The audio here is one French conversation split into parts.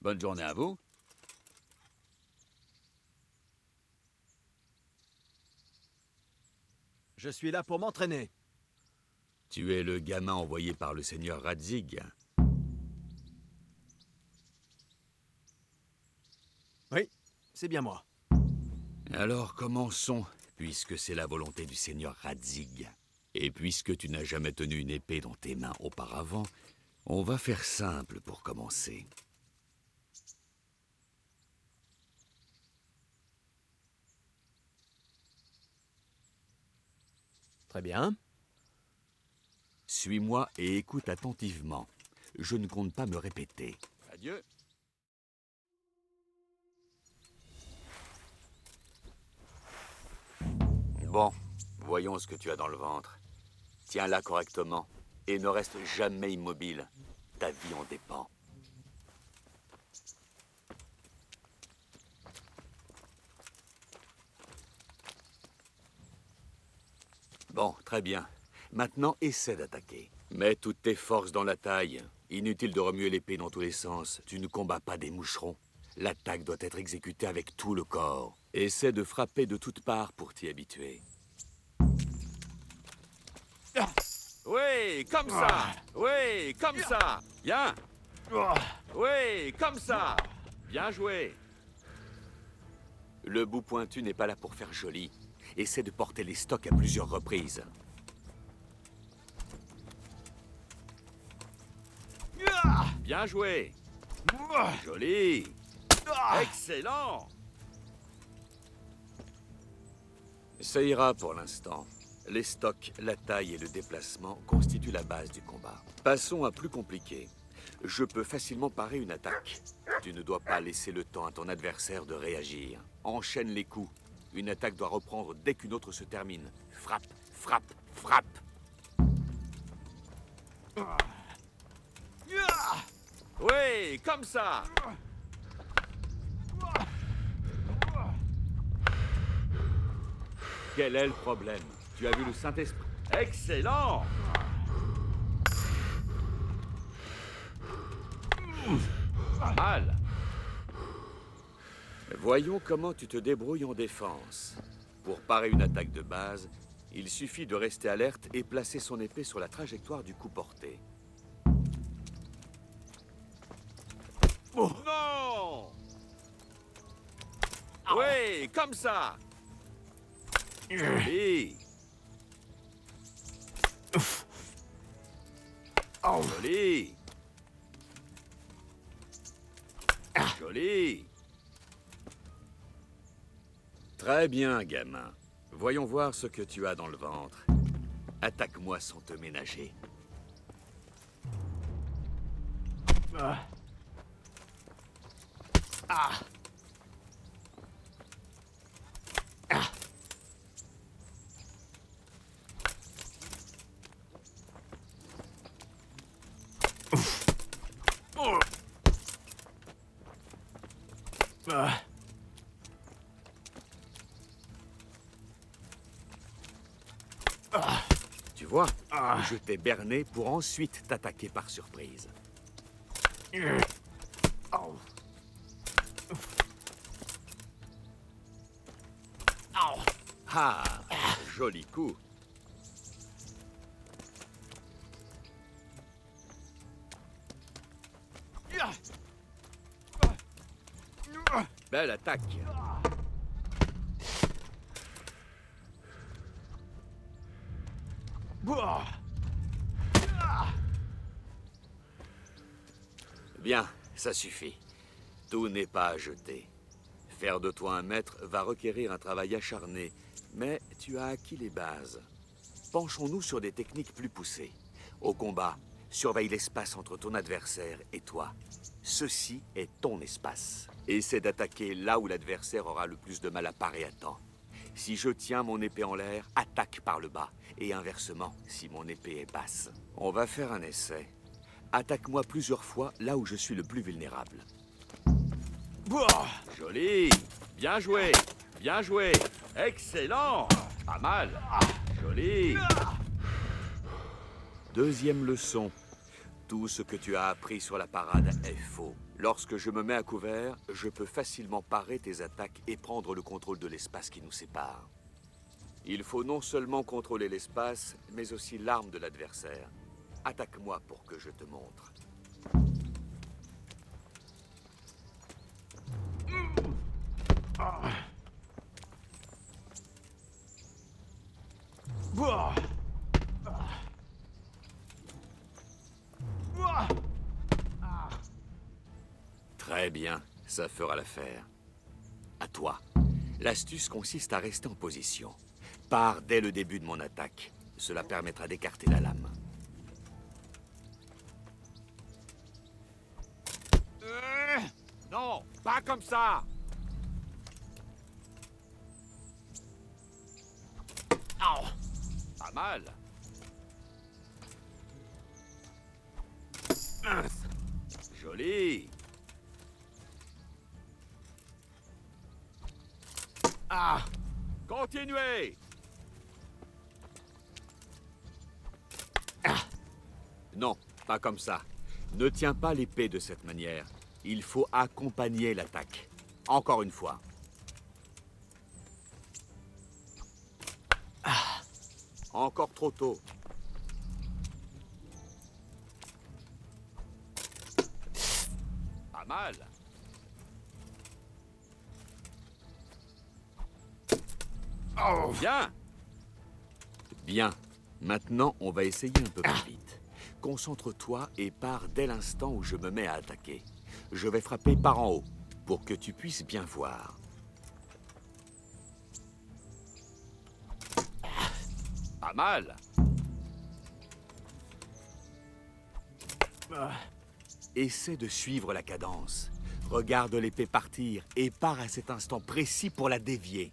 Bonne journée à vous. Je suis là pour m'entraîner. Tu es le gamin envoyé par le seigneur Radzig. Oui, c'est bien moi. Alors commençons, puisque c'est la volonté du seigneur Radzig. Et puisque tu n'as jamais tenu une épée dans tes mains auparavant, on va faire simple pour commencer. Très bien. Suis-moi et écoute attentivement. Je ne compte pas me répéter. Adieu. Bon, voyons ce que tu as dans le ventre. Tiens-la correctement et ne reste jamais immobile. Ta vie en dépend. Bon, très bien. Maintenant, essaie d'attaquer. Mets toutes tes forces dans la taille. Inutile de remuer l'épée dans tous les sens. Tu ne combats pas des moucherons. L'attaque doit être exécutée avec tout le corps. Essaie de frapper de toutes parts pour t'y habituer. Oui, comme ça. Oui, comme ça. Bien. Oui, comme ça. Bien joué. Le bout pointu n'est pas là pour faire joli. Essaie de porter les stocks à plusieurs reprises. Bien joué. Joli. Excellent. Ça ira pour l'instant. Les stocks, la taille et le déplacement constituent la base du combat. Passons à plus compliqué. Je peux facilement parer une attaque. Tu ne dois pas laisser le temps à ton adversaire de réagir. Enchaîne les coups. Une attaque doit reprendre dès qu'une autre se termine. Frappe, frappe, frappe. Oui, comme ça. Quel est le problème? Tu as vu le Saint-Esprit? Excellent! Pas mal. Voyons comment tu te débrouilles en défense. Pour parer une attaque de base, il suffit de rester alerte et placer son épée sur la trajectoire du coup porté. Oh. Non! Oui, comme ça! Joli! Joli! Joli! Très bien, gamin. Voyons voir ce que tu as dans le ventre. Attaque-moi sans te ménager. Tu vois, je t'ai berné pour ensuite t'attaquer par surprise. Ah, joli coup. Belle attaque. Bien, ça suffit. Tout n'est pas à jeter. Faire de toi un maître va requérir un travail acharné, mais tu as acquis les bases. Penchons-nous sur des techniques plus poussées. Au combat, surveille l'espace entre ton adversaire et toi. Ceci est ton espace. Essaie d'attaquer là où l'adversaire aura le plus de mal à parer à temps. Si je tiens mon épée en l'air, attaque par le bas. Et inversement, si mon épée est basse. On va faire un essai. Attaque-moi plusieurs fois là où je suis le plus vulnérable. Joli! Bien joué! Bien joué! Excellent! Pas mal! Joli! Deuxième leçon. Tout ce que tu as appris sur la parade est faux. Lorsque je me mets à couvert, je peux facilement parer tes attaques et prendre le contrôle de l'espace qui nous sépare. Il faut non seulement contrôler l'espace, mais aussi l'arme de l'adversaire. Attaque-moi pour que je te montre. Très bien, ça fera l'affaire. À toi. L'astuce consiste à rester en position. Pars dès le début de mon attaque. Cela permettra d'écarter la lame. Non, pas comme ça! Oh, pas mal. Joli. Ah! Continuez! Ah. Non, pas comme ça. Ne tiens pas l'épée de cette manière. Il faut accompagner l'attaque. Encore une fois. Ah. Encore trop tôt. Pas mal. Oh. Bien. Bien. Maintenant, on va essayer un peu plus vite. Concentre-toi et pars dès l'instant où je me mets à attaquer. Je vais frapper par en haut, pour que tu puisses bien voir. Pas mal. Essaie de suivre la cadence. Regarde l'épée partir et pars à cet instant précis pour la dévier.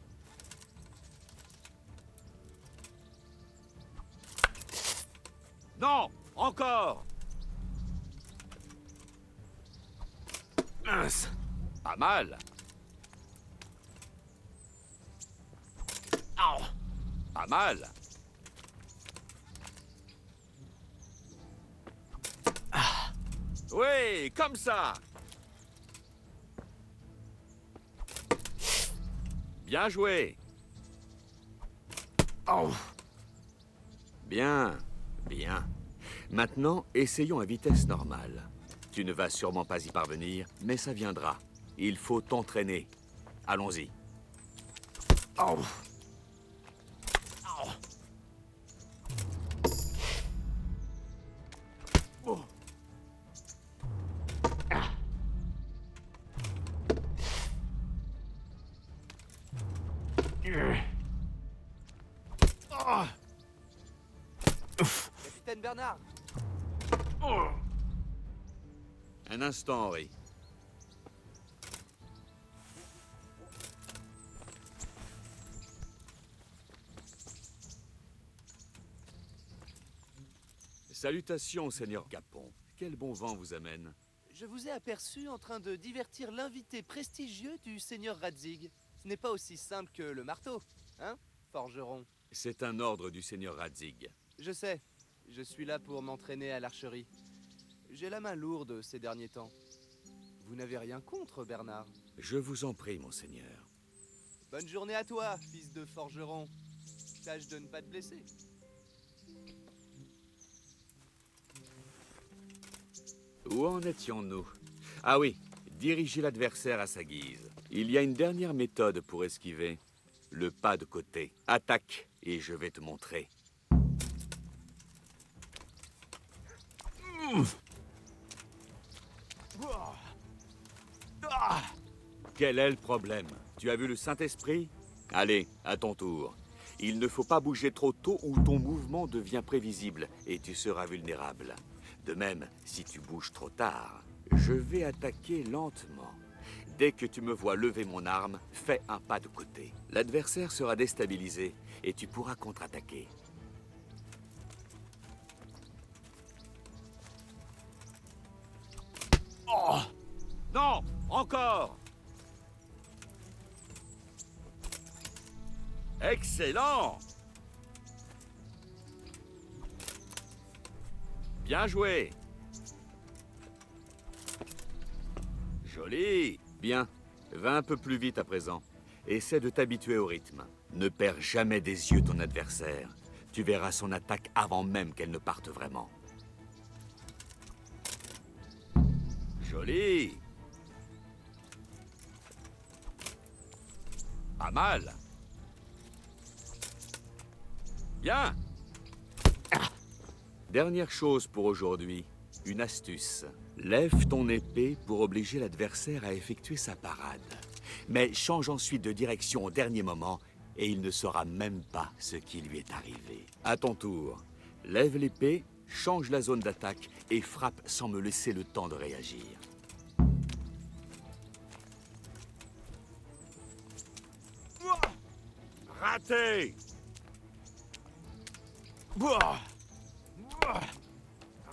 Non! Encore! Mince! Pas mal! Oh. Pas mal! Ah. Oui, comme ça! Bien joué! Oh. Bien, bien. Maintenant, essayons à vitesse normale. Tu ne vas sûrement pas y parvenir, mais ça viendra. Il faut t'entraîner. Allons-y. Oh. Oh. Oh. Ah. Oh. Capitaine Bernard. Oh. Un instant, Henri. Salutations, Seigneur Capon. Quel bon vent vous amène. Je vous ai aperçu en train de divertir l'invité prestigieux du Seigneur Radzig. Ce n'est pas aussi simple que le marteau, hein, forgeron? C'est un ordre du Seigneur Radzig. Je sais. Je suis là pour m'entraîner à l'archerie. J'ai la main lourde ces derniers temps. Vous n'avez rien contre, Bernard? Je vous en prie, monseigneur. Bonne journée à toi, fils de forgeron. Tâche de ne pas te blesser. Où en étions-nous? Ah oui, diriger l'adversaire à sa guise. Il y a une dernière méthode pour esquiver. Le pas de côté. Attaque, et je vais te montrer. Quel est le problème? Tu as vu le Saint-Esprit? Allez, à ton tour. Il ne faut pas bouger trop tôt ou ton mouvement devient prévisible et tu seras vulnérable. De même, si tu bouges trop tard, je vais attaquer lentement. Dès que tu me vois lever mon arme, fais un pas de côté. L'adversaire sera déstabilisé et tu pourras contre-attaquer. Oh! Non! Encore! Excellent! Bien joué! Joli. Bien. Va un peu plus vite à présent. Essaie de t'habituer au rythme. Ne perds jamais des yeux ton adversaire. Tu verras son attaque avant même qu'elle ne parte vraiment. Joli. Pas mal. Bien. Dernière chose pour aujourd'hui, une astuce. Lève ton épée pour obliger l'adversaire à effectuer sa parade. Mais change ensuite de direction au dernier moment et il ne saura même pas ce qui lui est arrivé. À ton tour, lève l'épée, change la zone d'attaque et frappe sans me laisser le temps de réagir. Raté!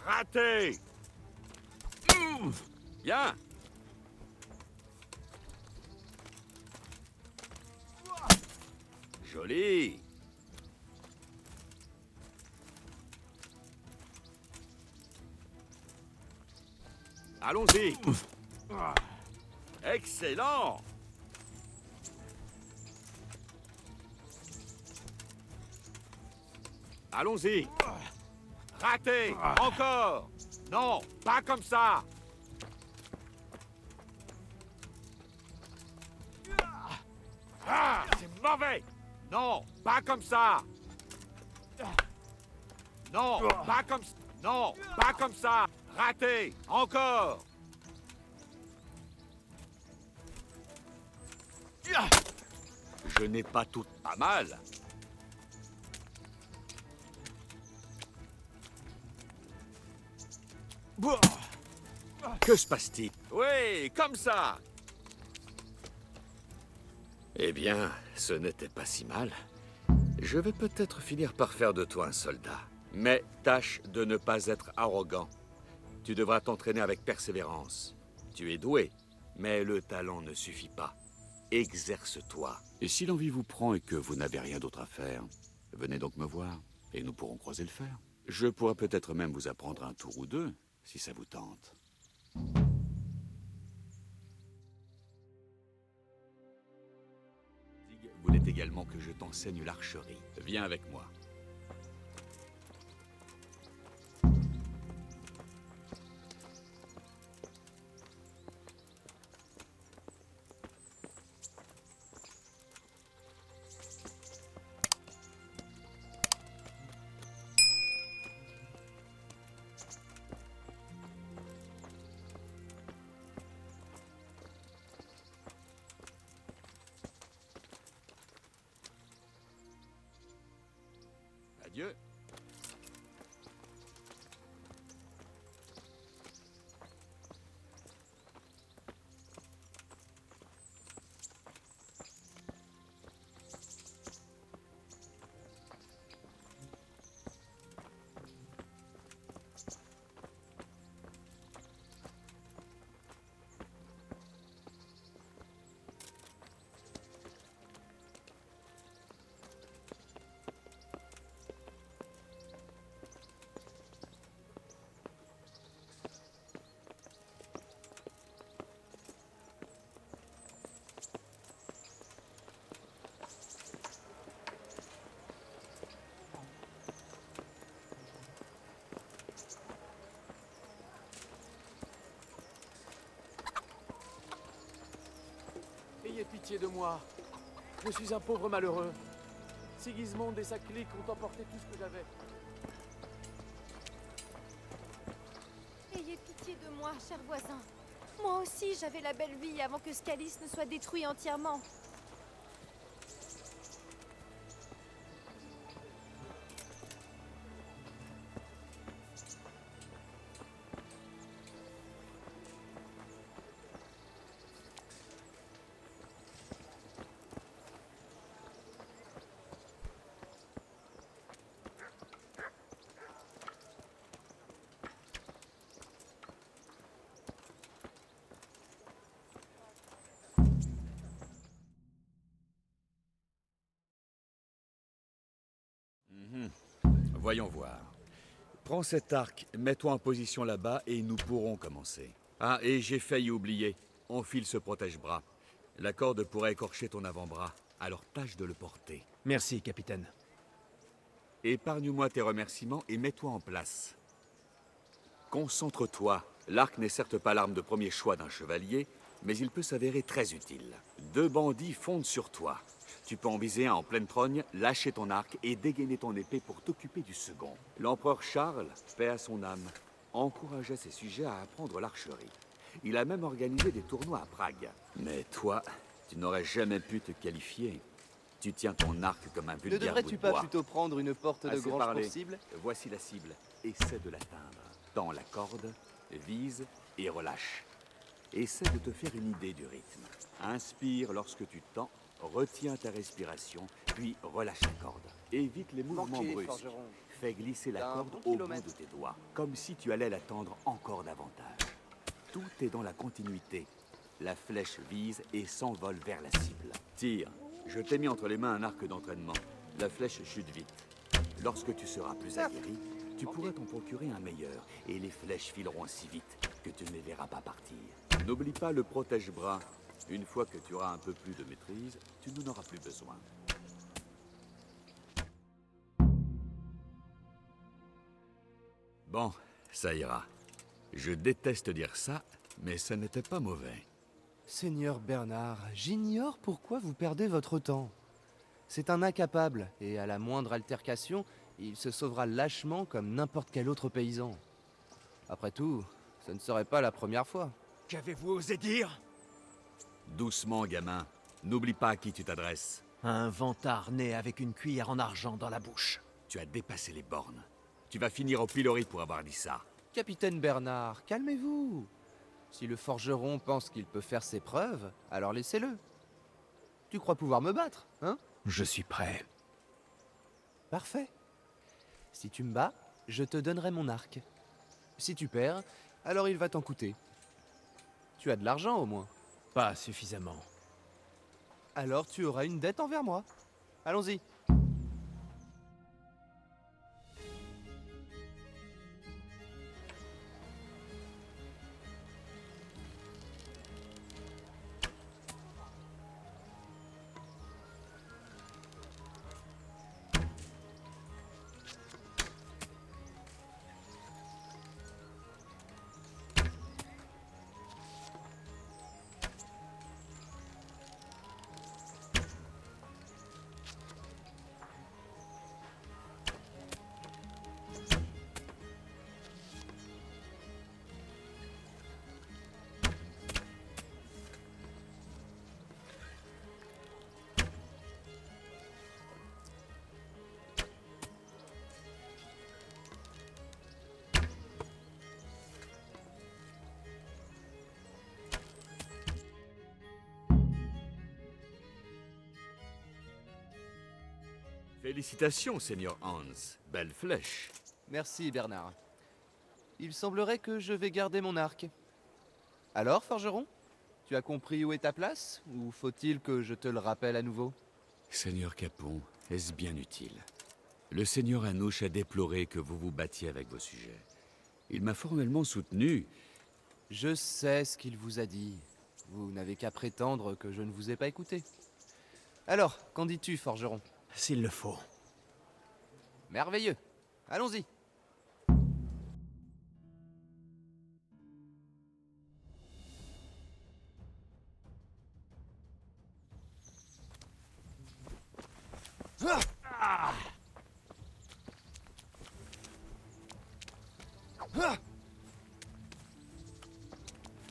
Raté! Bien! Joli! Allons-y! Excellent! Allons-y! Raté! Encore! Non, pas comme ça! Ah, c'est mauvais! Non, pas comme ça! Non, pas comme ça! Non, pas comme ça! Raté! Encore! Je n'ai pas tout... Pas mal! Que se passe-t-il? Oui, comme ça! Eh bien, ce n'était pas si mal. Je vais peut-être finir par faire de toi un soldat. Mais tâche de ne pas être arrogant. Tu devras t'entraîner avec persévérance. Tu es doué, mais le talent ne suffit pas. Exerce-toi. Et si l'envie vous prend et que vous n'avez rien d'autre à faire, venez donc me voir, et nous pourrons croiser le fer. Je pourrais peut-être même vous apprendre un tour ou deux, si ça vous tente. Zig voulait également que je t'enseigne l'archerie. Viens avec moi. Adieu. Ayez pitié de moi. Je suis un pauvre malheureux. Sigismond et sa clique ont emporté tout ce que j'avais. Ayez pitié de moi, cher voisin. Moi aussi, j'avais la belle vie avant que Scalis ne soit détruit entièrement. Voyons voir. Prends cet arc, mets-toi en position là-bas et nous pourrons commencer. Ah, et j'ai failli oublier. Enfile ce protège-bras. La corde pourrait écorcher ton avant-bras, alors tâche de le porter. Merci, capitaine. Épargne-moi tes remerciements et mets-toi en place. Concentre-toi. L'arc n'est certes pas l'arme de premier choix d'un chevalier, mais il peut s'avérer très utile. 2 bandits fondent sur toi. Tu peux en viser un en pleine trogne, lâcher ton arc et dégainer ton épée pour t'occuper du second. L'empereur Charles, paix à son âme, encourageait ses sujets à apprendre l'archerie. Il a même organisé des tournois à Prague. Mais toi, tu n'aurais jamais pu te qualifier. Tu tiens ton arc comme un Ne vulgaire bout devrais-tu de pas bois. plutôt prendre une porte de Assez grange parlé. pour cible? Voici la cible. Essaie de l'atteindre. Tends la corde, vise et relâche. Essaie de te faire une idée du rythme. Inspire lorsque tu tends, retiens ta respiration, puis relâche la corde. Évite les mouvements Manqué, brusques. forgeron. Fais glisser la T'as un corde bon au bout kilomètre. de tes doigts, comme si tu allais la tendre encore davantage. Tout est dans la continuité. La flèche vise et s'envole vers la cible. Tire. Je t'ai mis entre les mains un arc d'entraînement. La flèche chute vite. Lorsque tu seras plus aguerri, tu pourras t'en procurer un meilleur, et les flèches fileront si vite que tu ne les verras pas partir. N'oublie pas le protège-bras. Une fois que tu auras un peu plus de maîtrise, tu n'en auras plus besoin. Bon, ça ira. Je déteste dire ça, mais ça n'était pas mauvais. Seigneur Bernard, j'ignore pourquoi vous perdez votre temps. C'est un incapable, et à la moindre altercation, il se sauvera lâchement comme n'importe quel autre paysan. Après tout, ce ne serait pas la première fois. Qu'avez-vous osé dire? Doucement, gamin. N'oublie pas à qui tu t'adresses. Un vantard né avec une cuillère en argent dans la bouche. Tu as dépassé les bornes. Tu vas finir au pilori pour avoir dit ça. Capitaine Bernard, calmez-vous. Si le forgeron pense qu'il peut faire ses preuves, alors laissez-le. Tu crois pouvoir me battre, hein? Je suis prêt. Parfait. Si tu me bats, je te donnerai mon arc. Si tu perds, alors il va t'en coûter. Tu as de l'argent au moins. Pas suffisamment. Alors tu auras une dette envers moi. Allons-y. Félicitations, Seigneur Hans. Belle flèche. Merci Bernard. Il semblerait que je vais garder mon arc. Alors, forgeron? Tu as compris où est ta place? Ou faut-il que je te le rappelle à nouveau? Seigneur Capon, est-ce bien utile? Le Seigneur Anouche a déploré que vous vous battiez avec vos sujets. Il m'a formellement soutenu. Je sais ce qu'il vous a dit. Vous n'avez qu'à prétendre que je ne vous ai pas écouté. Alors, qu'en dis-tu, forgeron? S'il le faut. Merveilleux. Allons-y.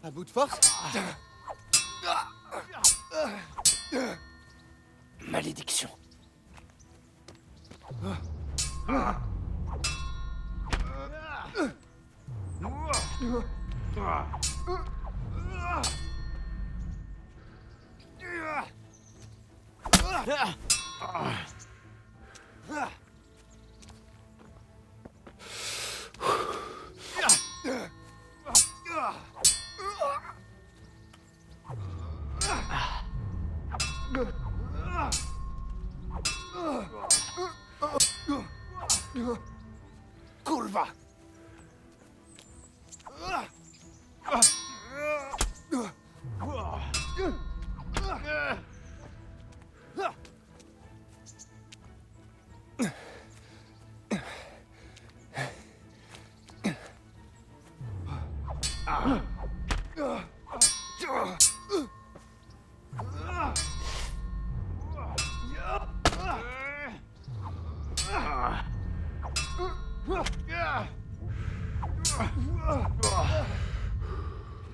À bout de force? Malédiction. Curva.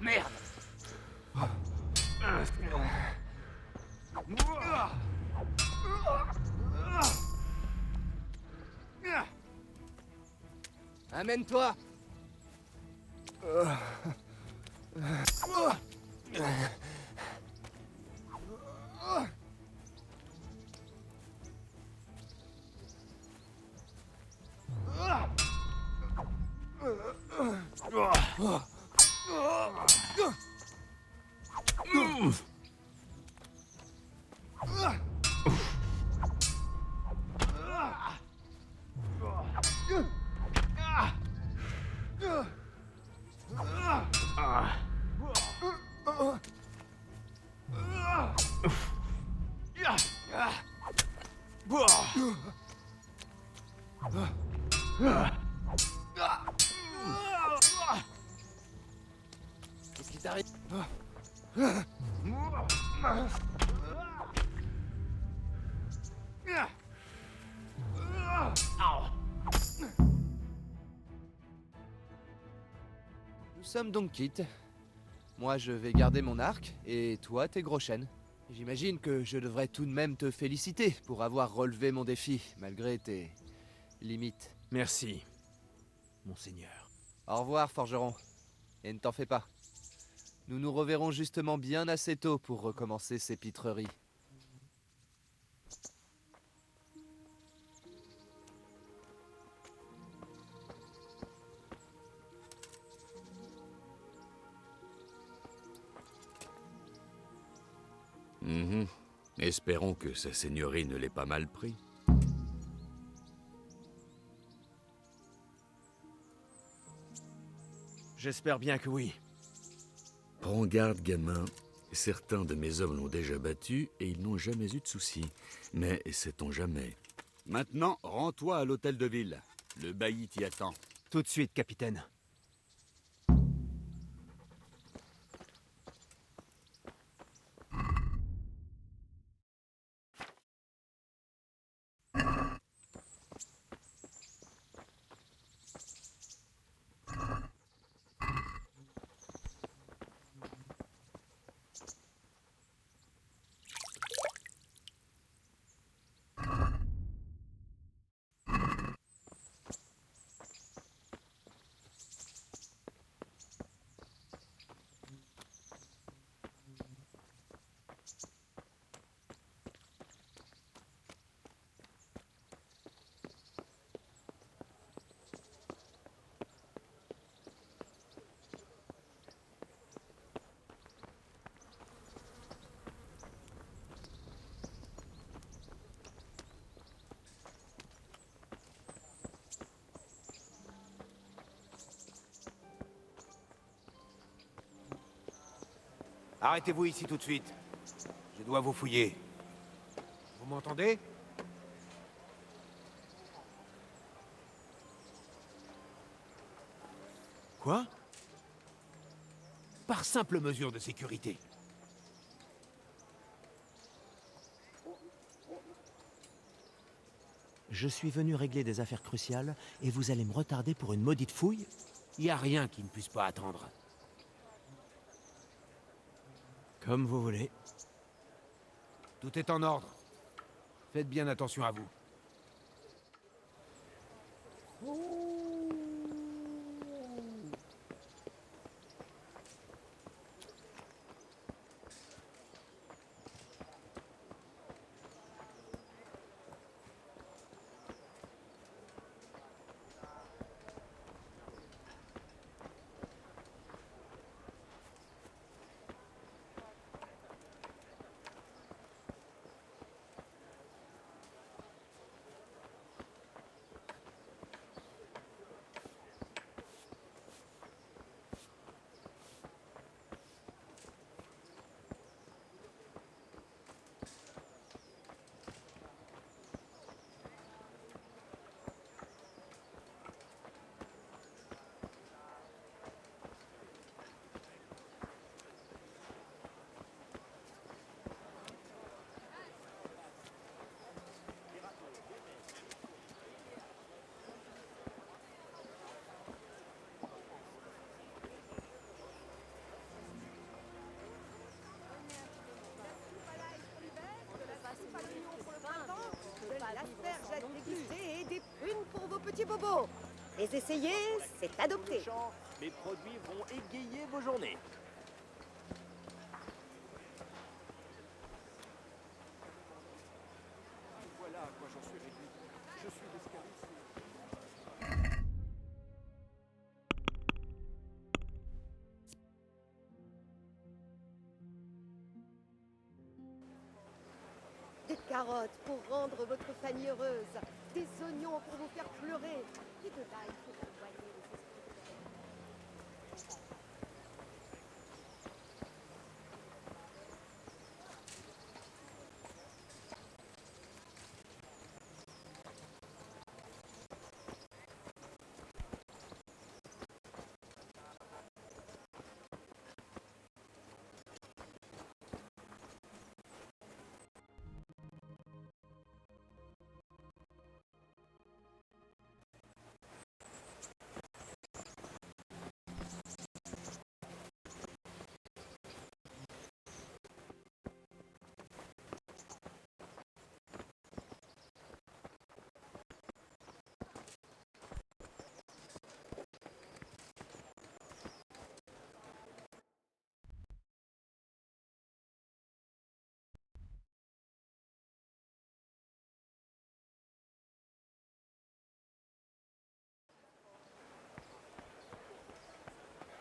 Merde! Amène-toi! Qu'est-ce qui t'arrive? Nous sommes donc quittes. Moi, je vais garder mon arc, et toi, tes gros chênes. J'imagine que je devrais tout de même te féliciter pour avoir relevé mon défi, malgré tes limites. Merci, monseigneur. Au revoir, forgeron. Et ne t'en fais pas. Nous nous reverrons justement bien assez tôt pour recommencer ces pitreries. Mhm. Espérons que sa seigneurie ne l'ait pas mal pris. J'espère bien que oui. Prends garde, gamin. Certains de mes hommes l'ont déjà battu et ils n'ont jamais eu de soucis. Mais sait-on jamais. Maintenant, rends-toi à l'hôtel de ville. Le bailli t'y attend. Tout de suite, capitaine. Arrêtez-vous ici tout de suite. Je dois vous fouiller. Vous m'entendez? Quoi? Par simple mesure de sécurité. Je suis venu régler des affaires cruciales et vous allez me retarder pour une maudite fouille? Il n'y a rien qui ne puisse pas attendre. Comme vous voulez. Tout est en ordre. Faites bien attention à vous. bobos. Les essayer, c'est adopté. Mes produits vont égayer vos journées. Voilà à quoi j'en suis réduit. Je suis d'Escalis. Des carottes pour rendre votre famille heureuse. Des oignons pour vous faire pleurer. Et de l'ail pour éloigner les esprits.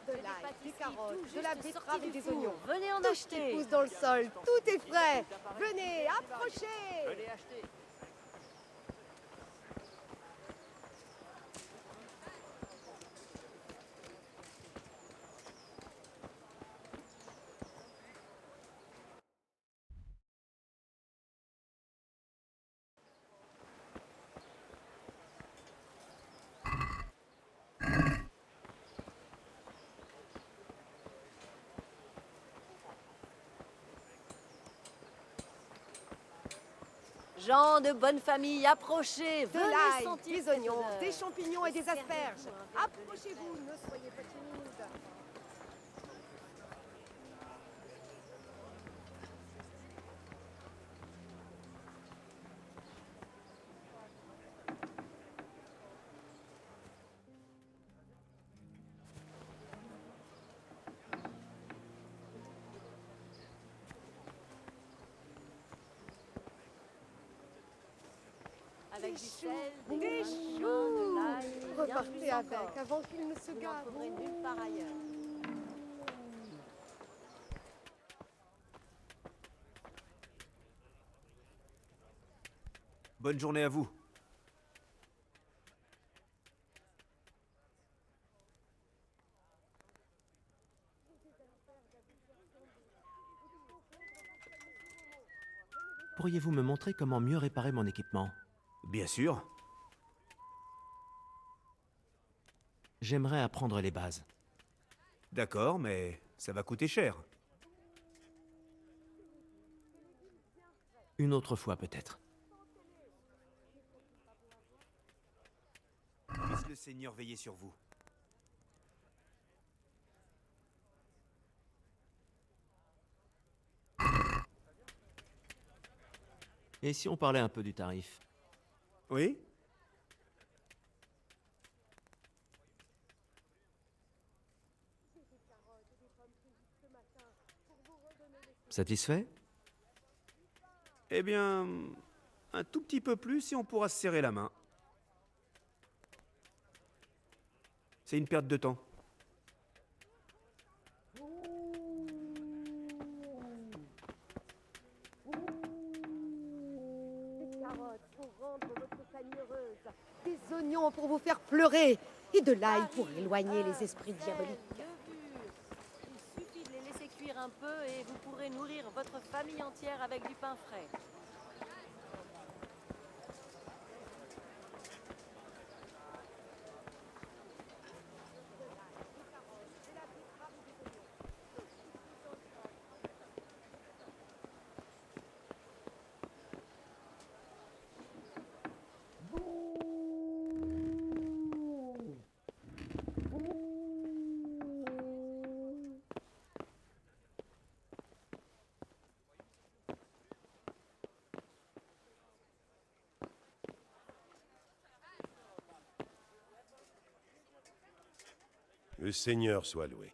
De l'ail, des carottes, de la betterave et des oignons. Venez en Tout ce qui acheter. pousse dans le sol, tout est frais. Venez, approchez. Venez acheter. Gens de bonne famille, approchez. De Venez l'ail, sentir des cette oignons, odeur. des champignons et des asperges. Servez-vous un verre de lait Approchez-vous, ne soyez pas timides. avec du sel, Des des choux. grains de l'ail, et bien Repartez plus avec encore. avant qu'il ne se Vous n'en gave. trouverez nulle part ailleurs. Bonne journée à vous. Pourriez-vous me montrer comment mieux réparer mon équipement? Bien sûr. J'aimerais apprendre les bases. D'accord, mais ça va coûter cher. Une autre fois peut-être. Puisse le Seigneur veiller sur vous. Et si on parlait un peu du tarif? Oui? Satisfait? Eh bien, un tout petit peu plus et on pourra se serrer la main. C'est une perte de temps. Des carottes pour rendre votre famille heureuse. Des oignons pour vous faire pleurer. Et de l'ail pour éloigner les esprits diaboliques. Il suffit de les laisser cuire un peu et vous pourrez nourrir votre famille entière avec du pain frais. Le Seigneur soit loué.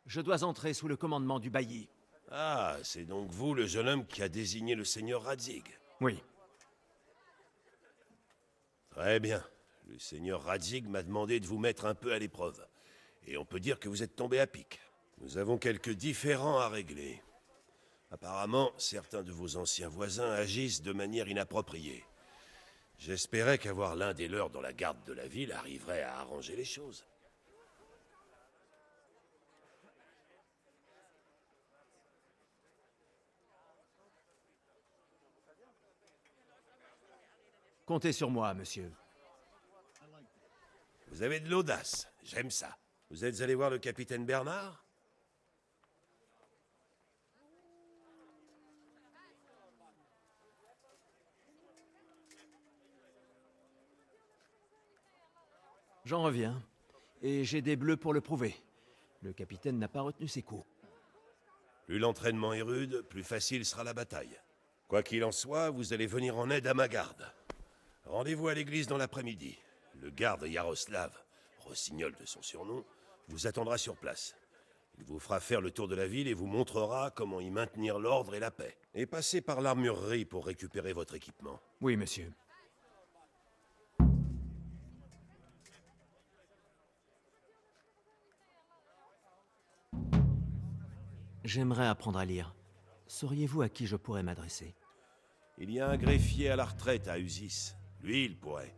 Je dois entrer sous le commandement du bailli. Ah, c'est donc vous le jeune homme qui a désigné le seigneur Radzig. Oui. Très bien. Le seigneur Radzig m'a demandé de vous mettre un peu à l'épreuve. Et on peut dire que vous êtes tombé à pic. Nous avons quelques différends à régler. Apparemment, certains de vos anciens voisins agissent de manière inappropriée. J'espérais qu'avoir l'un des leurs dans la garde de la ville arriverait à arranger les choses. Comptez sur moi, monsieur. Vous avez de l'audace, j'aime ça. Vous êtes allé voir le capitaine Bernard? J'en reviens. Et j'ai des bleus pour le prouver. Le capitaine n'a pas retenu ses coups. Plus l'entraînement est rude, plus facile sera la bataille. Quoi qu'il en soit, vous allez venir en aide à ma garde. Rendez-vous à l'église dans l'après-midi. Le garde Yaroslav, Rossignol de son surnom, vous attendra sur place. Il vous fera faire le tour de la ville et vous montrera comment y maintenir l'ordre et la paix. Et passez par l'armurerie pour récupérer votre équipement. Oui, monsieur. J'aimerais apprendre à lire. Sauriez-vous à qui je pourrais m'adresser? Il y a un greffier à la retraite à Usis. Lui, il pourrait.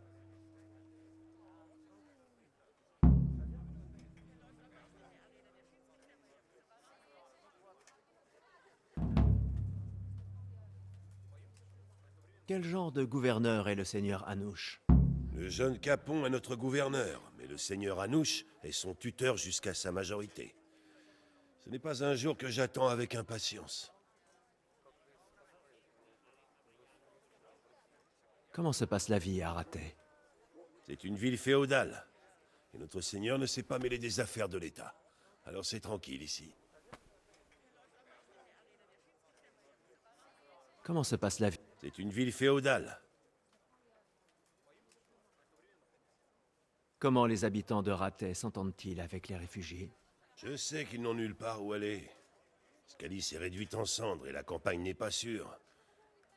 Quel genre de gouverneur est le seigneur Anouch? Le jeune Capon est notre gouverneur, mais le seigneur Anouch est son tuteur jusqu'à sa majorité. Ce n'est pas un jour que j'attends avec impatience. Comment se passe la vie à Rathais? C'est une ville féodale, et notre seigneur ne s'est pas mêlé des affaires de l'État. Alors c'est tranquille ici. Comment se passe la vie? C'est une ville féodale. Comment les habitants de Rathais s'entendent-ils avec les réfugiés? Je sais qu'ils n'ont nulle part où aller. Scalis est réduite en cendres et la campagne n'est pas sûre.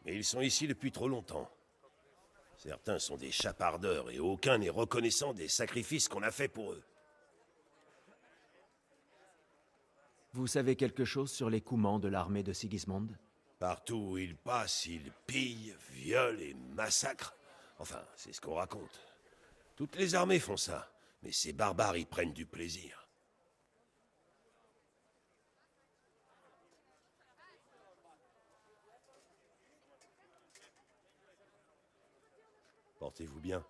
Mais ils sont ici depuis trop longtemps. Certains sont des chapardeurs et aucun n'est reconnaissant des sacrifices qu'on a faits pour eux. Vous savez quelque chose sur les l'écoulement de l'armée de Sigismond? Partout où ils passent, ils pillent, violent et massacrent. Enfin, c'est ce qu'on raconte. Toutes les armées font ça, mais ces barbares y prennent du plaisir. Portez-vous bien.